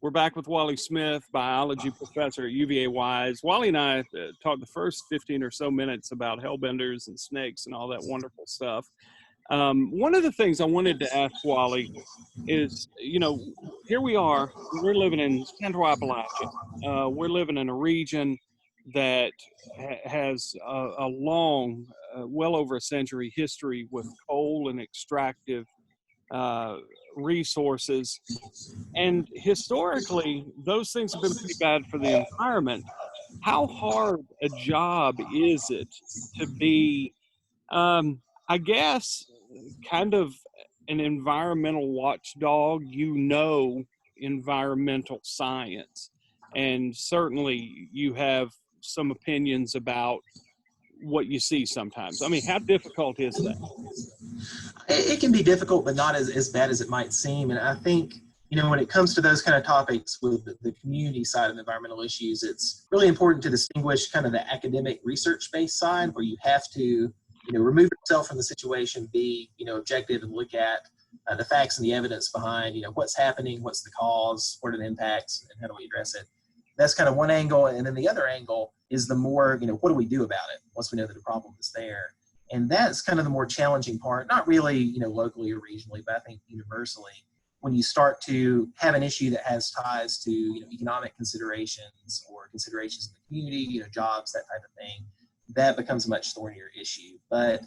We're back with Wally Smith, biology professor at UVA-Wise. Wally and I talked the first 15 or so minutes about hellbenders and snakes and all that wonderful stuff. One of the things I wanted to ask Wally is, here we are, we're living in Central Appalachia. We're living in a region that has a long, well over a century history with coal and extractive resources. And historically, those things have been pretty bad for the environment. How hard a job is it to be, I guess, kind of an environmental watchdog? Environmental science, and certainly you have some opinions about what you see sometimes. I mean, how difficult is that? It can be difficult, but not as bad as it might seem. And I think, when it comes to those kind of topics with the community side of environmental issues, it's really important to distinguish kind of the academic research-based side, where you have to, remove yourself from the situation, be, objective, and look at the facts and the evidence behind, what's happening, what's the cause, what are the impacts, and how do we address it. That's kind of one angle. And then the other angle is the more, what do we do about it once we know that the problem is there? And that's kind of the more challenging part, not really, locally or regionally, but I think universally, when you start to have an issue that has ties to, economic considerations or considerations in the community, jobs, that type of thing, that becomes a much thornier issue. But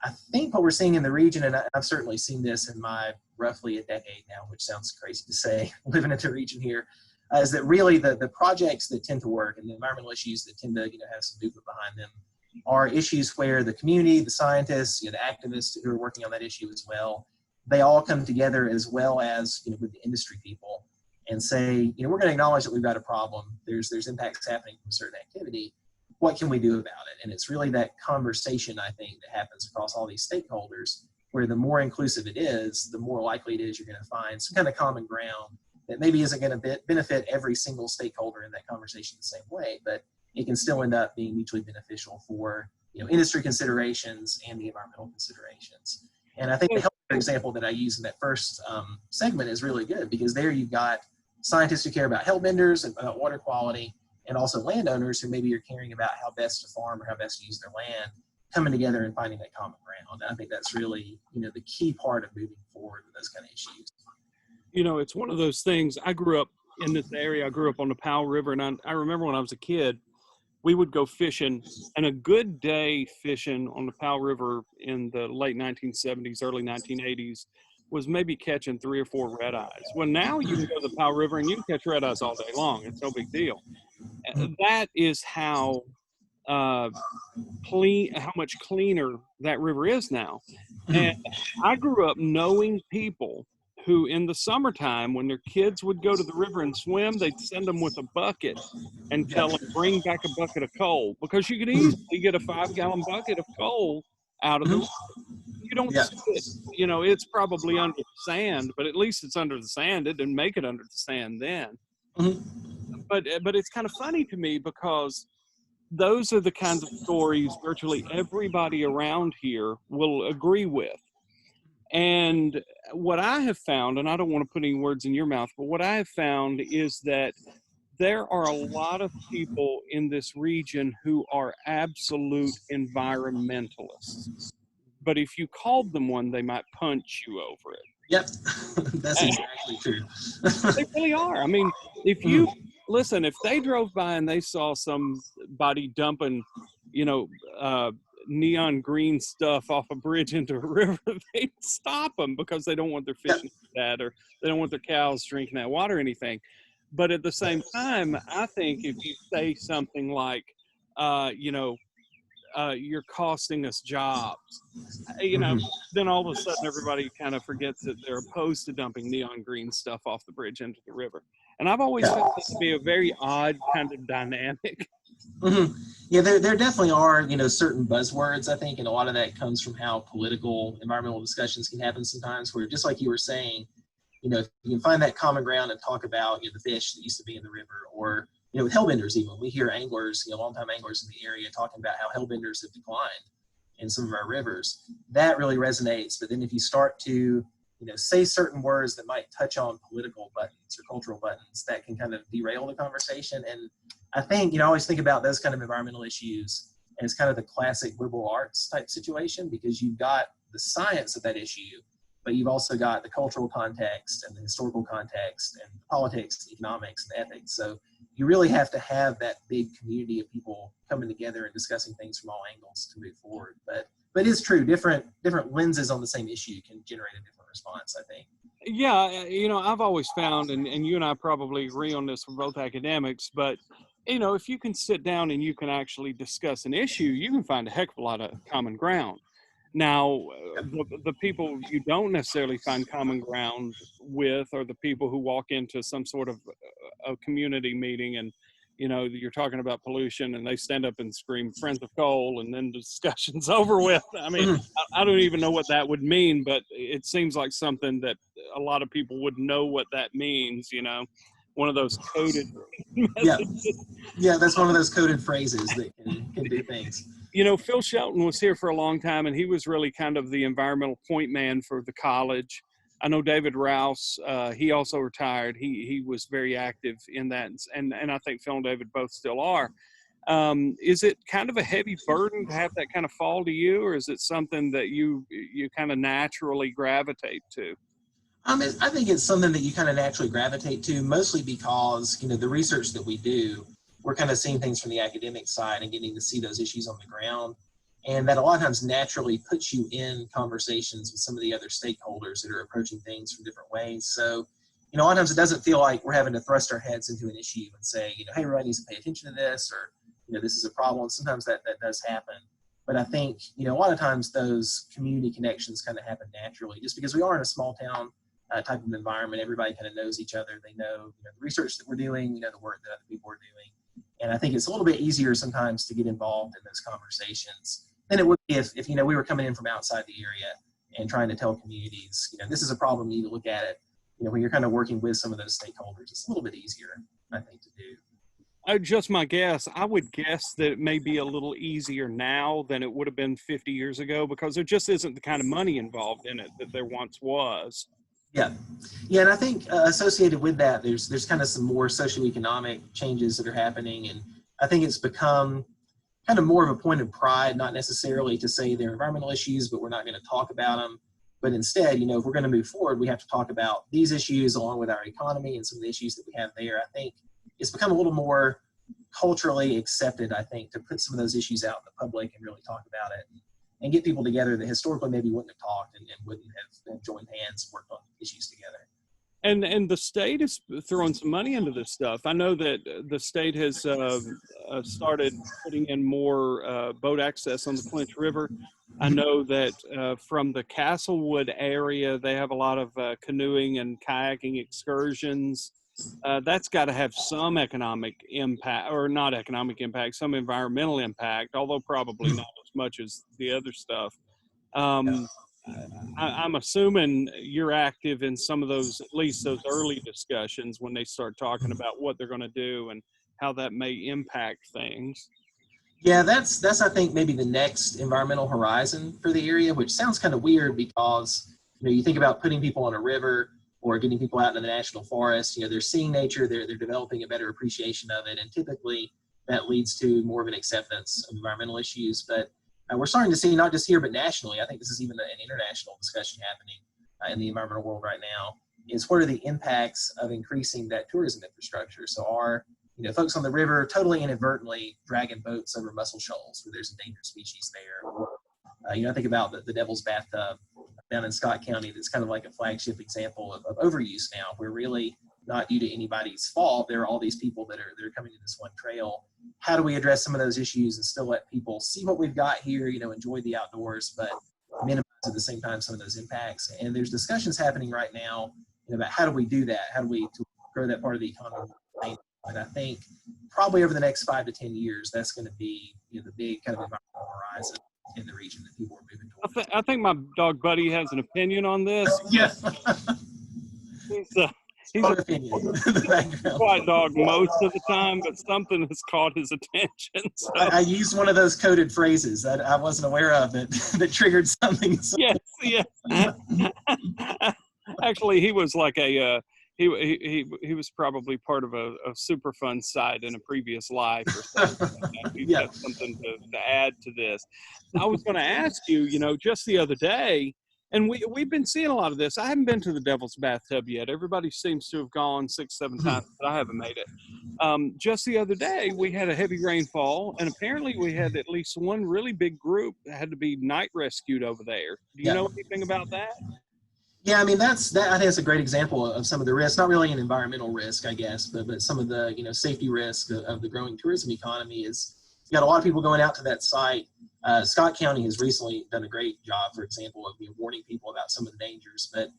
I think what we're seeing in the region, and I've certainly seen this in my roughly a decade now, which sounds crazy to say, living in the region here, is that really the projects that tend to work and the environmental issues that tend to, have some movement behind them are issues where the community, the scientists, the activists who are working on that issue as well, they all come together, as well as, with the industry people, and say, we're going to acknowledge that we've got a problem. There's impacts happening from certain activity. What can we do about it? And it's really that conversation, I think, that happens across all these stakeholders, where the more inclusive it is, the more likely it is you're going to find some kind of common ground that maybe isn't going to benefit every single stakeholder in that conversation the same way, but it can still end up being mutually beneficial for, industry considerations and the environmental considerations. And I think the healthcare example that I used in that first segment is really good, because there you've got scientists who care about hellbenders and about water quality, and also landowners who maybe are caring about how best to farm or how best to use their land, coming together and finding that common ground. And I think that's really, the key part of moving forward with those kind of issues. It's one of those things. I grew up in this area. I grew up on the Powell River, and I remember when I was a kid, we would go fishing, and a good day fishing on the Powell River in the late 1970s, early 1980s was maybe catching 3 or 4 red eyes. Well, now you can go to the Powell River and you can catch red eyes all day long. It's no big deal. That is how how much cleaner that river is now. And I grew up knowing people who, in the summertime, when their kids would go to the river and swim, they'd send them with a bucket and tell them, bring back a bucket of coal, because you could easily get a 5-gallon bucket of coal out of the river. You don't see it. It's probably under the sand, but at least it's under the sand. It didn't make it under the sand then. But it's kind of funny to me, because those are the kinds of stories virtually everybody around here will agree with. And what I have found, and I don't want to put any words in your mouth, but what I have found is that there are a lot of people in this region who are absolute environmentalists. But if you called them one, they might punch you over it. Yep, that's exactly true. They really are. I mean, if you listen, if they drove by and they saw somebody dumping, neon green stuff off a bridge into a river, they'd stop them, because they don't want their fish to that, or they don't want their cows drinking that water or anything. But at the same time, I think if you say something like, you're costing us jobs, then all of a sudden everybody kind of forgets that they're opposed to dumping neon green stuff off the bridge into the river. And I've always found this to be a very odd kind of dynamic. Yeah, there definitely are, certain buzzwords, I think, and a lot of that comes from how political environmental discussions can happen sometimes, where, just like you were saying, if you can find that common ground and talk about, the fish that used to be in the river, or, with hellbenders even. We hear anglers, longtime anglers in the area talking about how hellbenders have declined in some of our rivers. That really resonates. But then if you start to, say certain words that might touch on political buttons or cultural buttons that can kind of derail the conversation. And I think, I always think about those kind of environmental issues as kind of the classic liberal arts type situation, because you've got the science of that issue, but you've also got the cultural context and the historical context and politics, economics, and ethics. So you really have to have that big community of people coming together and discussing things from all angles to move forward. But it's true, different lenses on the same issue can generate a different response, I think. Yeah, I've always found, and you and I probably agree on this, we're both academics, but if you can sit down and you can actually discuss an issue, you can find a heck of a lot of common ground. Now, the people you don't necessarily find common ground with are the people who walk into some sort of a community meeting and, you're talking about pollution and they stand up and scream "Friends of Coal" and then the discussion's over with. I mean, I don't even know what that would mean, but it seems like something that a lot of people would know what that means, one of those coded messages. Yeah, that's one of those coded phrases that can do things. Phil Shelton was here for a long time, and he was really kind of the environmental point man for the college. I know David Rouse, he also retired. He was very active in that, and I think Phil and David both still are. Is it kind of a heavy burden to have that kind of fall to you, or is it something that you kind of naturally gravitate to? I think it's something that you kind of naturally gravitate to, mostly because, the research that we do, we're kind of seeing things from the academic side and getting to see those issues on the ground. And that a lot of times naturally puts you in conversations with some of the other stakeholders that are approaching things from different ways. So, a lot of times it doesn't feel like we're having to thrust our heads into an issue and say, hey, everybody needs to pay attention to this, or, this is a problem. Sometimes that does happen. But I think, a lot of times those community connections kind of happen naturally, just because we are in a small town type of environment. Everybody kind of knows each other. They know, the research that we're doing, the work that other people are doing. And I think it's a little bit easier sometimes to get involved in those conversations than it would be if we were coming in from outside the area and trying to tell communities, this is a problem, you need to look at it. When you're kind of working with some of those stakeholders, it's a little bit easier, I think, to do. Just my guess, I would guess that it may be a little easier now than it would have been 50 years ago, because there just isn't the kind of money involved in it that there once was. Yeah, and I think associated with that, there's kind of some more socioeconomic changes that are happening, and I think it's become kind of more of a point of pride, not necessarily to say they're environmental issues, but we're not going to talk about them. But instead, if we're going to move forward, we have to talk about these issues along with our economy and some of the issues that we have there. I think it's become a little more culturally accepted, I think, to put some of those issues out in the public and really talk about it and get people together that historically maybe wouldn't have talked and wouldn't have joined hands and worked on issues together. And the state is throwing some money into this stuff. I know that the state has started putting in more boat access on the Clinch River. I know that from the Castlewood area, they have a lot of canoeing and kayaking excursions. That's got to have some economic impact, or not economic impact, some environmental impact, although probably not as much as the other stuff. I'm assuming you're active in some of those, at least those early discussions when they start talking about what they're going to do and how that may impact things. Yeah, that's I think maybe the next environmental horizon for the area, which sounds kind of weird because you think about putting people on a river or getting people out into the national forest. They're seeing nature, they're developing a better appreciation of it, and typically that leads to more of an acceptance of environmental issues. But we're starting to see, not just here, but nationally, I think this is even an international discussion happening in the environmental world right now, is what are the impacts of increasing that tourism infrastructure? So are folks on the river totally inadvertently dragging boats over mussel shoals where there's endangered species there? Or, I think about the Devil's Bathtub down in Scott County. That's kind of like a flagship example of overuse now, where really not due to anybody's fault, there are all these people that are coming to this one trail. How do we address some of those issues and still let people see what we've got here, enjoy the outdoors, but minimize at the same time some of those impacts? And there's discussions happening right now about how do we do that? How do we grow that part of the economy? And I think probably over the next 5 to 10 years, that's going to be the big kind of environmental horizon in the region that people are moving towards. I think my dog Buddy has an opinion on this. Yes. He's a quiet dog most of the time, but something has caught his attention. So. I used one of those coded phrases that I wasn't aware of that triggered something. So. Yes. Actually, he was like he was probably part of a Superfund site in a previous life or something like that. He's Yeah. got something to add to this. I was going to ask you, just the other day, and we've been seeing a lot of this. I haven't been to the Devil's Bathtub yet. Everybody seems to have gone 6, 7 times, but I haven't made it. Just the other day, we had a heavy rainfall, and apparently we had at least one really big group that had to be night rescued over there. Do you Yeah. know anything about that? Yeah, I mean that. I think that's a great example of some of the risks. Not really an environmental risk, I guess, but some of the safety risk of the growing tourism economy is you got a lot of people going out to that site. Scott County has recently done a great job, for example, of warning people about some of the dangers. But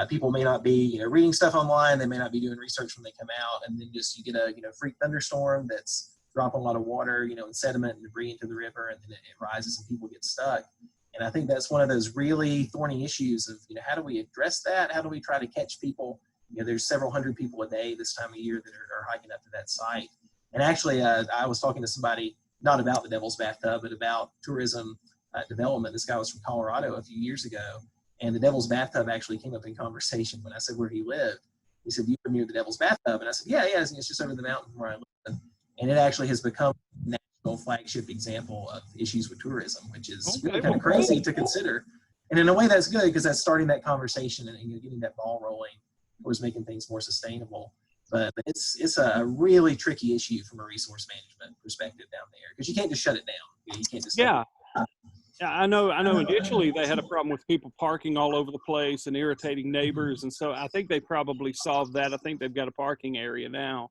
people may not be reading stuff online. They may not be doing research when they come out, and then just you get a freak thunderstorm that's dropping a lot of water, and sediment and debris into the river, and then it rises and people get stuck. And I think that's one of those really thorny issues of, how do we address that? How do we try to catch people? There's several hundred people a day this time of year that are hiking up to that site. And actually, I was talking to somebody, not about the Devil's Bathtub, but about tourism development. This guy was from Colorado a few years ago. And the Devil's Bathtub actually came up in conversation when I said where he lived. He said, "You live near the Devil's Bathtub?" And I said, yeah, it's just over the mountain where I live. And it actually has become flagship example of issues with tourism, which is really kind of crazy to consider. And in a way that's good because that's starting that conversation and getting that ball rolling towards making things more sustainable. But it's a really tricky issue from a resource management perspective down there because you can't just shut it down. You can't just Yeah, I know. Initially, they had a problem with people parking all over the place and irritating neighbors, and so I think they probably solved that. I think they've got a parking area now.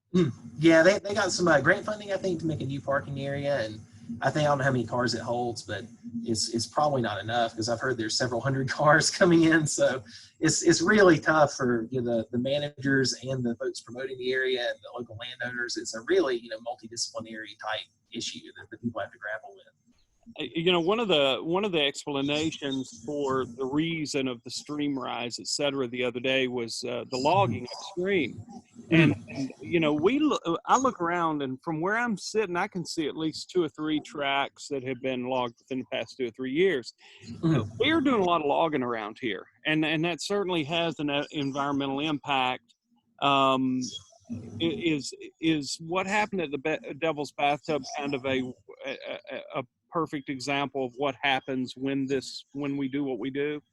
Yeah, they got some grant funding, I think, to make a new parking area, and I don't know how many cars it holds, but it's probably not enough because I've heard there's several hundred cars coming in, so it's really tough for the managers and the folks promoting the area and the local landowners. It's a really multidisciplinary type issue that people have to grapple with. One of the explanations for the reason of the stream rise, et cetera, the other day was the logging upstream. And I look around, and from where I'm sitting, I can see at least 2 or 3 tracks that have been logged within the past 2 or 3 years. We're doing a lot of logging around here, and that certainly has an environmental impact. Is what happened at the Devil's Bathtub kind of a perfect example of what happens when we do what we do?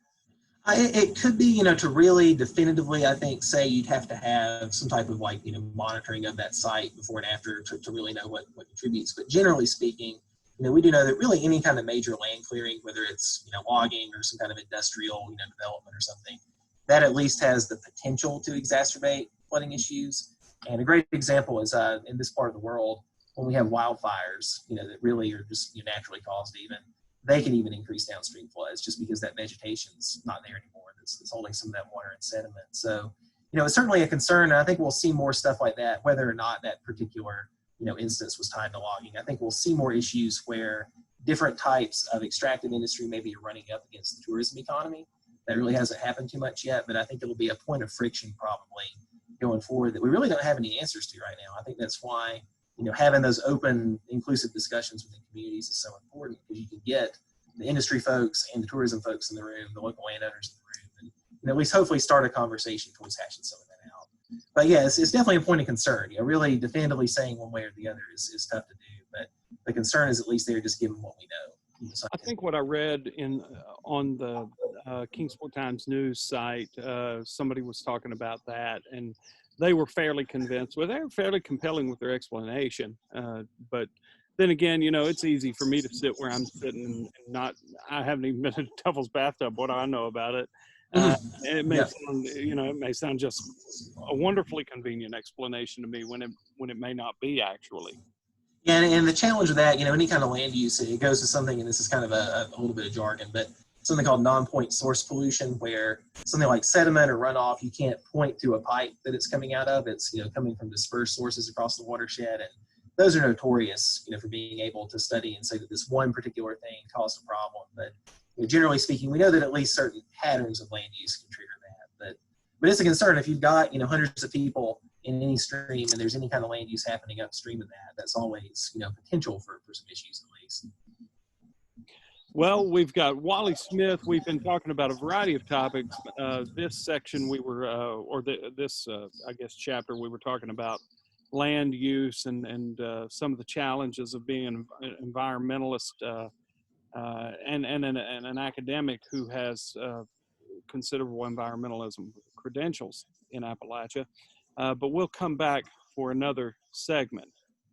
It could be, to really definitively, I think, say you'd have to have some type of monitoring of that site before and after to really know what contributes. But generally speaking, we do know that really any kind of major land clearing, whether it's, logging or some kind of industrial, development or something, that at least has the potential to exacerbate flooding issues. And a great example is in this part of the world, when we have wildfires, that really are just naturally caused even, they can even increase downstream floods just because that vegetation's not there anymore. It's holding some of that water and sediment. So, it's certainly a concern. And I think we'll see more stuff like that, whether or not that particular, instance was tied to logging. I think we'll see more issues where different types of extractive industry maybe are running up against the tourism economy. That really hasn't happened too much yet, but I think it'll be a point of friction probably going forward that we really don't have any answers to right now. I think that's why having those open, inclusive discussions within communities is so important because you can get the industry folks and the tourism folks in the room, the local landowners in the room, and at least hopefully start a conversation towards hashing some of that out. But yeah, it's definitely a point of concern. Really definitively saying one way or the other is tough to do, but the concern is at least there just given what we know. So I think what I read on the Kingsport Times news site, somebody was talking about that, and they were fairly convinced. Well, they were fairly compelling with their explanation. But then again, it's easy for me to sit where I'm sitting and I haven't even been in a Devil's Bathtub. What do I know about it? It may sound, it may sound just a wonderfully convenient explanation to me when it may not be actually. Yeah, and the challenge with that, any kind of land use, it goes to something, and this is kind of a little bit of jargon, but something called non-point source pollution, where something like sediment or runoff, you can't point to a pipe that it's coming out of. It's coming from dispersed sources across the watershed, and those are notorious, for being able to study and say that this one particular thing caused a problem. But generally speaking, we know that at least certain patterns of land use can trigger that. But it's a concern if you've got hundreds of people in any stream and there's any kind of land use happening upstream of that. That's always potential for some issues at least. Well, we've got Wally Smith. We've been talking about a variety of topics. This section I guess, chapter, we were talking about land use and some of the challenges of being an environmentalist and an academic who has considerable environmentalism credentials in Appalachia. But we'll come back for another segment.